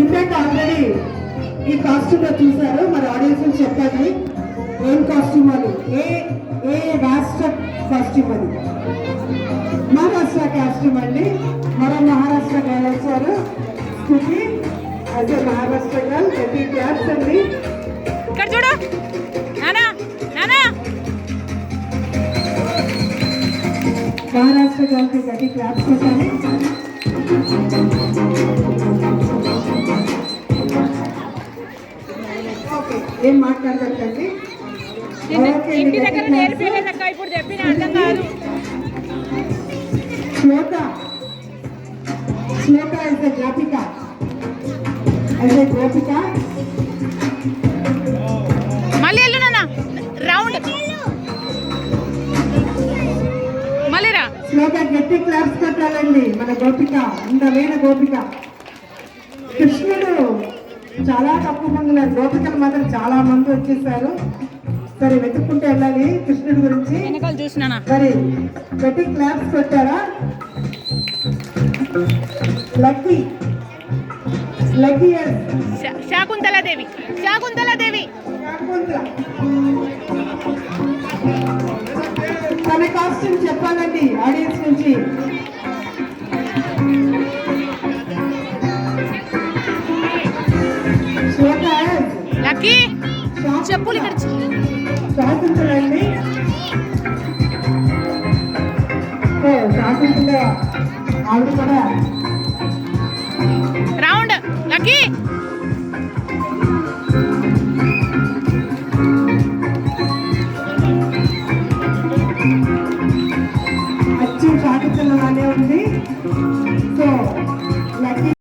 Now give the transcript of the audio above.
ఇందాక ఆల్రెడీ ఈ కాస్ట్యూమ్ లో చూసారు, మరి ఆడియన్స్ చెప్పండి ఏం కాస్ట్యూమ్ అది, ఏ ఏ రాష్ట్ర కాస్ట్యూమ్ అది? మహారాష్ట్ర కాస్ట్యూమ్ అండి. మరో మహారాష్ట్ర గర్ల్ వచ్చారు, స్థుతి అదే మహారాష్ట్ర గర్ల్. ప్రతి క్లాస్ అండి. ఇక్కడ చూడు నానా నానా, మహారాష్ట్ర గర్ల్ కి గట్టి క్లాప్స్ కొట్టాలి. ఓకే, ఏం మాట్లాడదండి. ఇంటి దగ్గర నేర్పించలేదక్క, ఇప్పుడు చెప్పిన అర్థం కాదు. శ్లోక శ్లోక is a Gopika, as a గోపిక. మళ్ళీ వెళ్ళు నాన్న, రౌండ్ మళ్ళీ రా. శ్లోక గట్టి క్లాప్స్ కొట్టాలండి. మన గోపిక అందమైన గోపిక. కృష్ణుడు చాలా తక్కువ మంది ఉన్నారు, గోపికలు మాత్రం చాలా మంది వచ్చేసారు. సరే వెతుక్కుంటూ వెళ్ళాలి కృష్ణుడి గురించి. వెనకాల చూసినానా మరి గట్టి క్లాప్స్ కొట్టారా? లక్కీ లక్కీ శాకుంతలాదేవి, శాకుంతలాదేవి తన కాస్ట్యూమ్ చెప్పాలండి ఆడియన్స్ నుంచి. లక్కీ చెప్పులు ఇక్కడ శాకుంతలండి. శాకుంతల ఆవిడ కూడా రౌండ్. లక్కీ